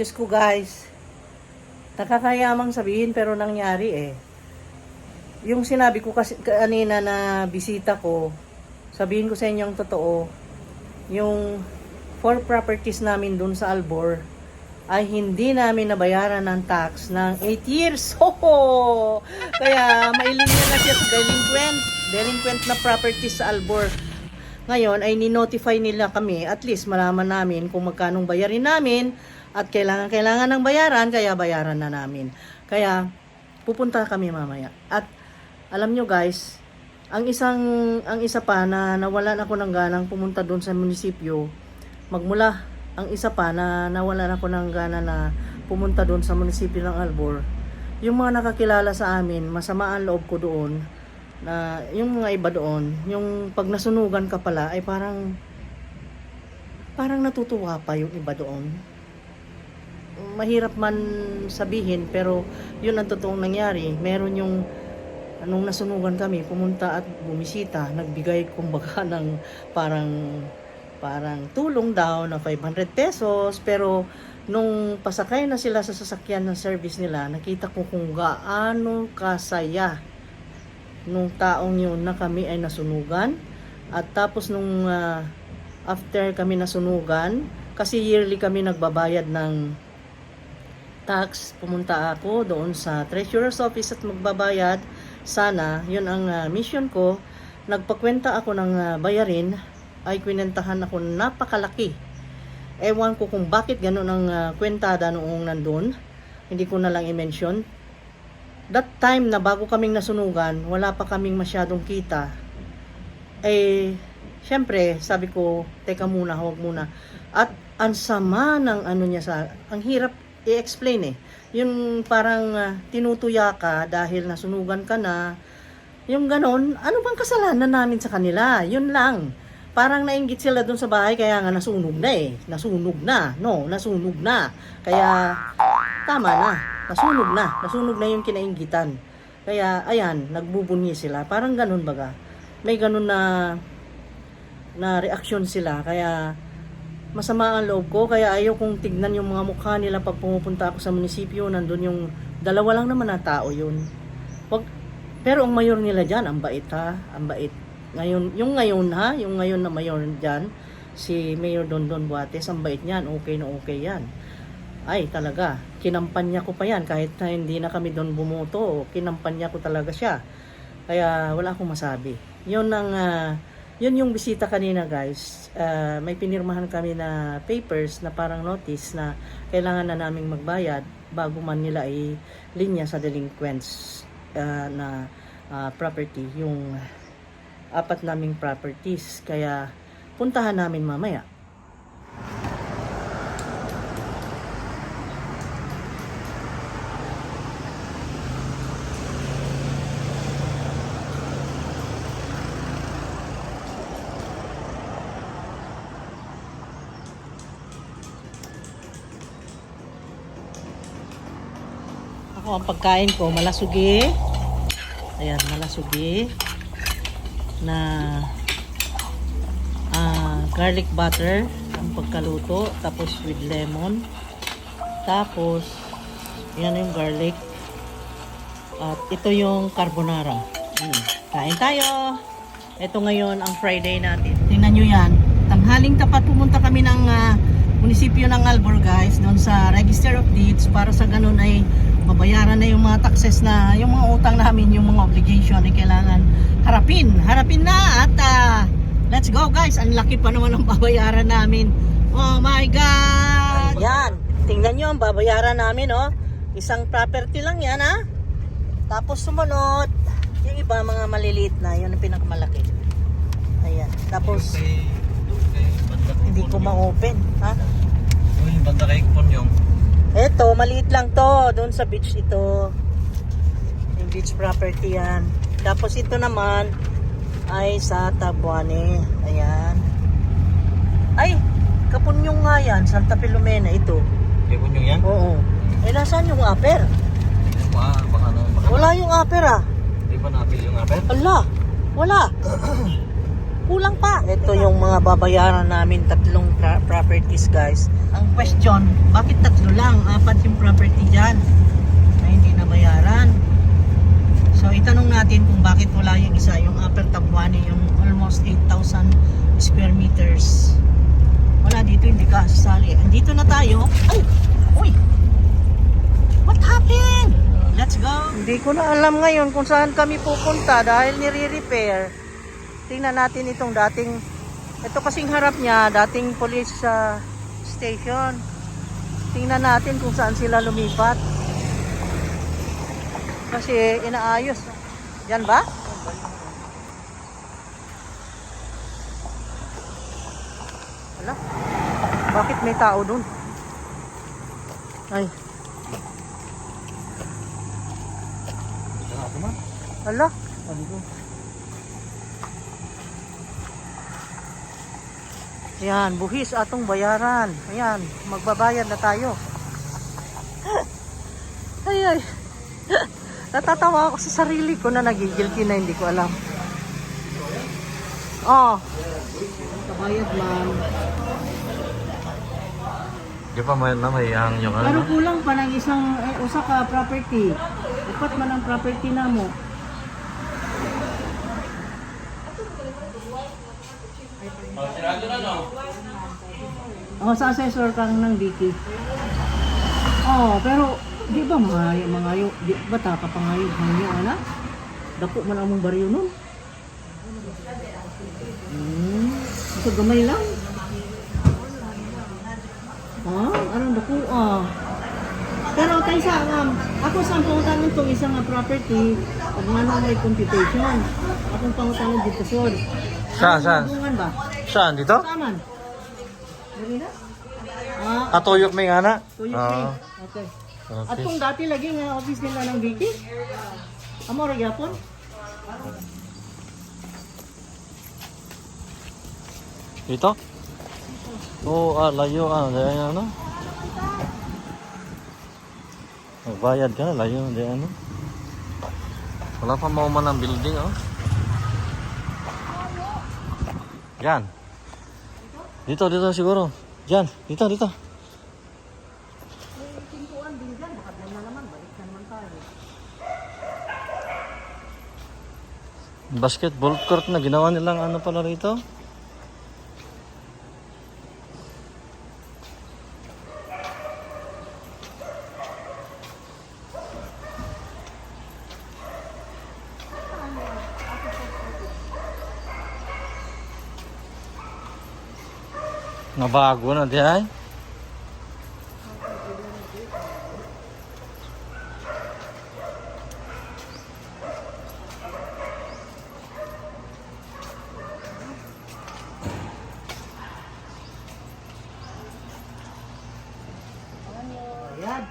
Diyos ko guys, nakakayamang sabihin pero nangyari eh. Yung sinabi ko kasi kanina na bisita ko, sabihin ko sa inyo ang totoo, yung 4 properties namin dun sa Albor ay hindi namin nabayaran ng tax ng 8 years. Hoho! Kaya mailinya na siya sa delinquent na properties sa Albor. Ngayon ay ni-notify nila kami, at least malaman namin kung magkanong bayarin namin at kailangan ng bayaran, kaya bayaran na namin. Kaya pupunta kami mamaya. At alam nyo guys, ang isa pa na nawalan ako ng ganang pumunta doon sa munisipyo, magmula ang isa pa na nawalan ako ng gana na pumunta doon sa munisipyo ng Albor, yung mga nakakilala sa amin, masama ang loob ko doon, na yung mga iba doon, yung pag nasunugan ka pala ay parang natutuwa pa yung iba doon. Mahirap man sabihin pero yun ang totoong nangyari. Meron yung nung nasunugan kami, pumunta at bumisita, nagbigay kumbaga ng parang tulong daw na 500 pesos, pero nung pasakay na sila sa sasakyan ng service nila, nakita ko kung gaano kasaya nung taong yun na kami ay nasunugan. At tapos nung after kami nasunugan, kasi yearly kami nagbabayad ng tax, pumunta ako doon sa treasurer's office at magbabayad. Sana, yun ang mission ko. Nagpakwenta ako ng bayarin, ay kwinentahan ako napakalaki. Ewan ko kung bakit ganun ang kwentada noong nandun. Hindi ko na lang i-mention. That time na bago kaming nasunugan, wala pa kaming masyadong kita. Eh, syempre, sabi ko, teka muna, huwag muna. At ang sama ng ano niya ang hirap i-explain eh. Yung parang tinutuya ka dahil nasunugan ka na. Yung ganon, ano bang kasalanan namin sa kanila? Yun lang. Parang nainggit sila dun sa bahay, kaya nga nasunog na eh. Nasunog na. No, nasunog na. Kaya, tama na. Nasunog na yung kinainggitan. Kaya, ayan, nagbubunyi sila. Parang ganun baga. May ganun na reaksyon sila. Kaya, masama ang loob ko. Kaya ayaw kong tignan yung mga mukha nila pag pumupunta ako sa munisipyo. Nandun yung dalawa lang naman na tao yun. Pero ang mayor nila dyan, ang bait ha. Ang bait. Yung ngayon na mayor dyan, si Mayor Dondon Buates, ang bait niyan, okay na okay yan. Ay, talaga, kinampanya ko pa yan, kahit na hindi na kami doon bumoto, kinampanya ko talaga siya. Kaya wala akong masabi. Yun yung bisita kanina guys. May pinirmahan kami na papers na parang notice na kailangan na naming magbayad bago man nila linya sa delinquents na property, yung 4 naming properties. Kaya puntahan namin mamaya. Ako ang pagkain ko, malasugi. Ayan, malasugi na garlic butter ang pagkaluto, tapos with lemon, tapos yan yung garlic, at ito yung carbonara. Kain tayo. Ito ngayon ang Friday natin. Tingnan nyo yan, tanghaling tapat pumunta kami ng munisipyo ng Albor guys, doon sa Register of Deeds, para sa ganun ay mabayaran na yung mga taxes na, yung mga utang namin, yung mga obligation ay kailangan harapin na. At let's go guys, ang laki pa naman ang babayaran namin. Oh my God! Yan, tingnan nyo ang babayaran namin oh. Isang property lang yan ha. Tapos sumunod yung iba, mga maliliit na, yun ang pinakamalaki. Ayan, tapos hindi ko ma-open ha. Yung banda kay Ponyong. Eto, maliit lang to. Doon sa beach ito. Yung beach property yan. Tapos ito naman ay sa Tabuane. Ayan. Ay, Kapunyong nga yan. Santa Filomena ito. Kay Ponyong yan? Oo. Eh, nasaan yung upper? Baka Wala yung upper ah. Di ba napil yung upper? Ala, wala. Kulang pa. Ito yung mga babayaran namin, 3 properties guys. Ang question, bakit 3 lang? 4 yung property dyan na hindi nabayaran. So itanong natin kung bakit wala yung isa, yung Upper Tabuani, yung almost 8,000 square meters. Wala dito, hindi ka sasali. Andito na tayo. Ay! Uy! What happened? Let's go! Hindi ko na alam ngayon kung saan kami pupunta dahil nire-repair. Tingnan natin itong dating, ito kasing harap niya, dating police station. Tingnan natin kung saan sila lumipat. Kasi inaayos. Diyan ba? Wala. Bakit may tao dun? Ay. Wala. Ayan, buhis atong bayaran. Ayan, magbabayad na tayo. Ay, ay. Natatawa ako sa sarili ko na nagigilty na hindi ko alam. Oh. Kabayad, ma'am. Di pa may ang yung Pero ano? kulang pa ng isang usa ka property. Upat man ang property na mo. Oh, sa assessor kang ng Vicky. Oh, pero di ba mangayo, di ba ta ka pangayo hanyo ana? Dako man among baryo nun. Ito gamay lang. Anong dako Pero kay sa ako sa pangutan nitong isang property, pag manang may computation. Akong pangutan dito sud. Saan? Bungan ba? Saan? Dito? Saan? Dali na? Tuyok may ngana? Tuyok may. Okay. At kung dati lagi nga office nila ng Vicky? Amo ra gyapon? Dito? Oo, layo dahil ano? Magbayad ka na, layo dahil ano? Wala pa mauman ng building, oh. Yan. Dito siguro. Diyan, dito. Pintuan din dyan, baka na naman, balik na naman tayo. Basketball court na ginawa nilang ano pala rito. Nabago na di ay. Ayan.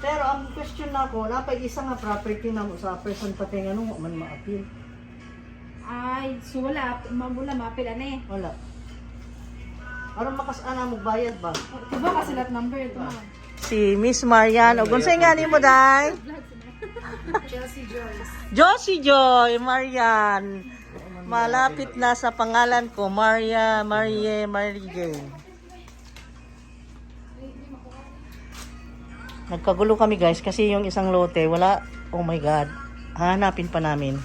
Pero ang question na ko, napay isa nga property na mo sa person pati nga nung man ma-appeal. Ay, so wala. Mabula, mapila na eh. Wala. Aron makasana mo bayad ba? Diba kasi that number ito na? Si Miss Marian, o gunsay nga ni mo day? Chelsea Joyce. Josie Joy, Marian. Malapit na sa pangalan ko, Marie Jane. Nagkagulo kami guys kasi yung isang lote, wala, oh my god, hanapin pa namin.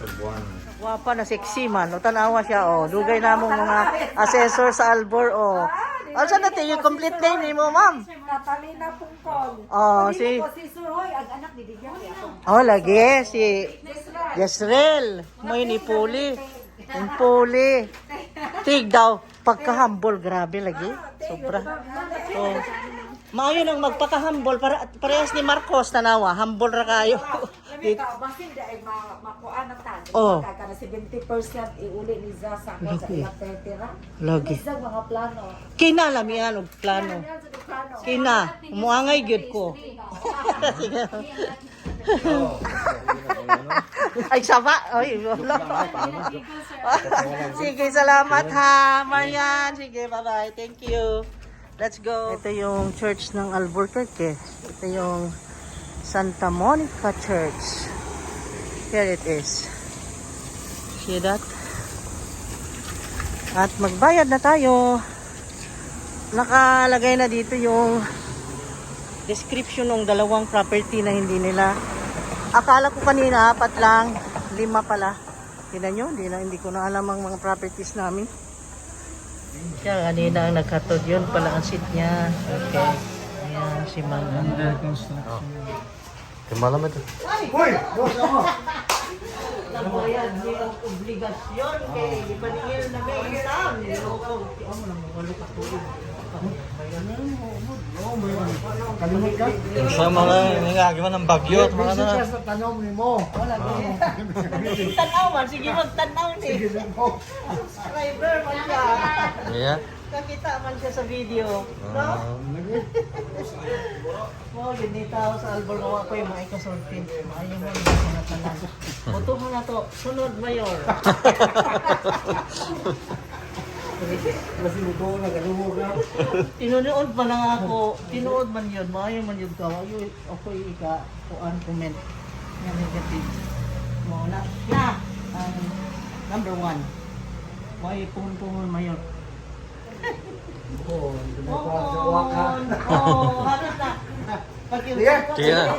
Wapa na sexy man, o tanawa siya, o dugay na mong mga assessor sa Albor, o. Asa na yung complete name ni mo, ma'am? Catalina Pungkol. Oh, si... Si Suroy, ang anak ni Digyan. Oh, lagi, si... Yesrel. May ni Puli. Yung Puli. Tig daw, pagka-humble, grabe lagi. Sobra. So, maayo nang magpaka-humble, parehas ni Marcos, tanawa, humble ra kayo. Basin di ay makuha na tayo. Oh. Kaya na 70% iuli ni Zasa ko sa Lagi. ilang 30 ra. Lagi. Isang mga plano. Kinala mi yan, og plano. Yan sa plano. Kina, umuangay gyud ko. Sige. Ay, saba. Ay, wala. Sige, salamat ha, Marian. Sige, bye-bye. Thank you. Let's go. Ito yung church ng Albuquerque. Ito yung Santa Monica Church. Here it is. See that? At magbayad na tayo. Nakalagay na dito yung description ng dalawang property na hindi nila. Akala ko kanina 4 lang, 5 pala. Tingnan nyo, hindi ko na alam ang mga properties namin. Siya kanina ang nagkatod, yun pala ang seat niya. Okay. Ayan si Mama. Malam ito. Nagbayad niya ang obligasyon kay ipaningil na may isang. Kalimot ka? Sa mga nangagawa ng bagyo at mga na. Sa tanong ni mo. Wala tanaw man, sige magtanaw ni. Subscriber man siya. Yeah. Nakita man siya sa video. No? Mo ginita ako sa album ko ako yung mga ikasultin. Maayo mo na tanan. Boto mo na to. Sunod mayor. Kasi mo ko nagaluhog na. Tinunood pa lang ako. Tinuod man yun. Maayo man yun ka. Maayo ako ika kuan comment. Nga negative. Mo na. Na. Number 1. Maayo puhon-puhon mayor. Oo, hindi mo ko sa waka. Oo, halos na. Sige. Sige na.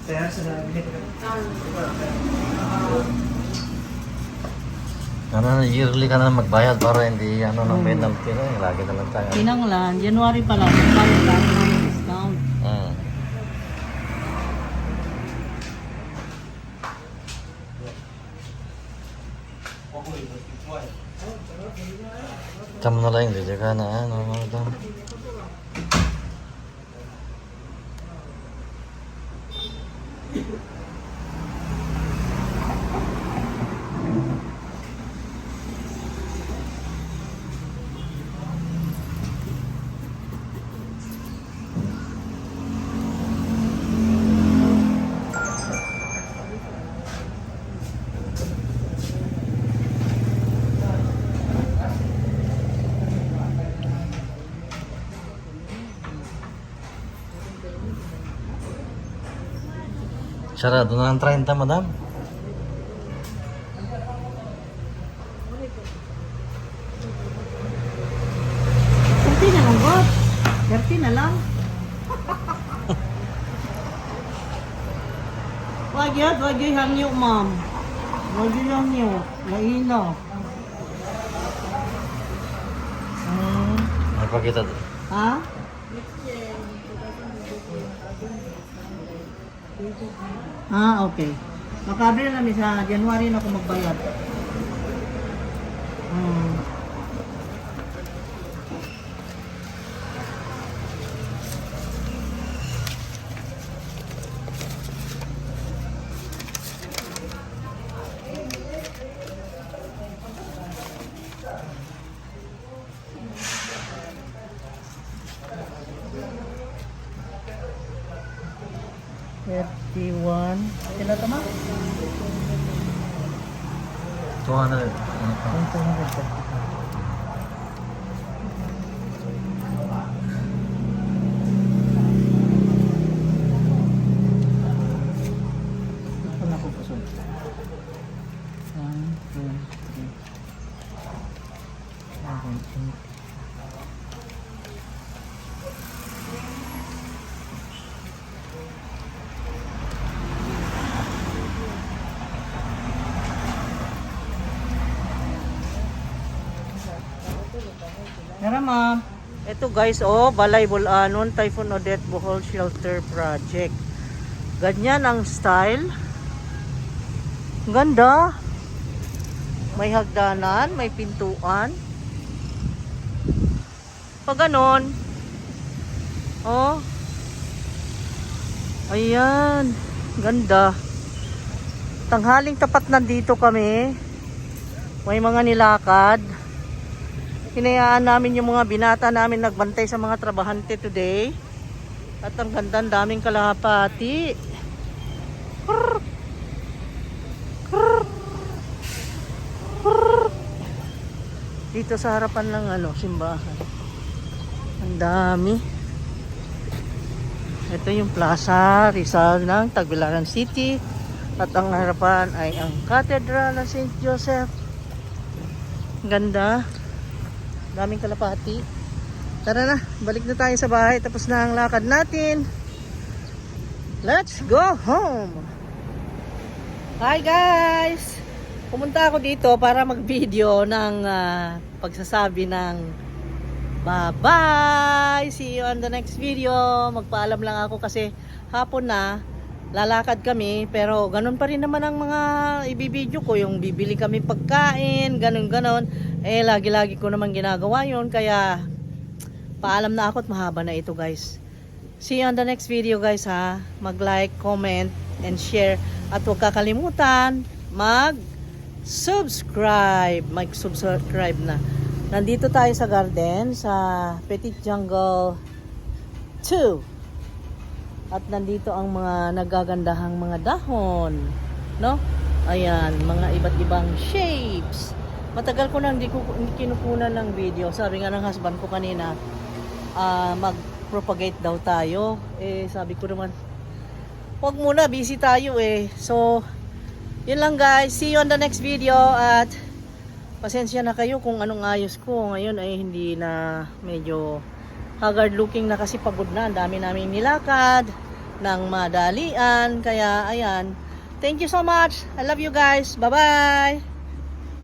Kaya sa nabili ko. Yearly ka na magbayad para hindi ng penalty na. Lagi na lang tayo. Kinanglan, January pa lang. Bayad tayo ng discount. Kamu na lang, hindi ka na madam. Sarado na ng 30, madam. Kunti na lang, God. 30 na lang. Wag yun hangyo, ma'am. Wag yun hangyo. Mahina. Napakita doon. Ha? Okay. Makabre na namin sa January na ako magbayad. $31. Sila tama? 200. Ito na ko kusog. 1, 2, 3. 7, 8. Tara, ma'am. Ito guys, Balay Bulanon, Typhoon Odette Bohol Shelter Project. Ganyan ang style. Ganda. May hagdanan, may pintuan. Pag ganon. Ayan. Ganda. Tanghaling tapat nandito kami. May mga nilakad. Hinayaan namin yung mga binata namin nagbantay sa mga trabahante today. At ang ganda, daming kalahapati. Krrr. Krrr. Krrr. Dito sa harapan ng simbahan. Ang dami. Ito yung Plaza Rizal ng Tagbilaran City. At ang harapan ay ang Cathedral ng St. Joseph. Ang ganda. Daming kalapati. Tara na, balik na tayo sa bahay. Tapos na ang lakad natin. Let's go home! Hi guys! Pumunta ako dito para mag-video ng pagsasabi ng bye-bye! See you on the next video. Magpaalam lang ako kasi hapon na, lalakad kami, pero ganun pa rin naman ang mga ibibideo ko, yung bibili kami pagkain, ganun. Lagi-lagi ko naman ginagawa yun, kaya paalam na ako at mahaba na ito guys. See you on the next video guys ha. Mag-like, comment, and share. At huwag kakalimutan, mag-subscribe na. Nandito tayo sa garden, sa Petit Jungle 2. At nandito ang mga nagagandahang mga dahon, no? Ayan, mga iba't ibang shapes. Matagal ko na hindi kinukunan ng video. Sabi nga ng husband ko kanina, mag-propagate daw tayo. Sabi ko naman, wag muna, busy tayo So, yun lang guys. See you on the next video. At pasensya na kayo kung anong ayos ko. Ngayon ay hindi na, medyo haggard looking na kasi pagod na. Ang dami naming nilakad ng madalian. Kaya ayan. Thank you so much. I love you guys. Bye-bye.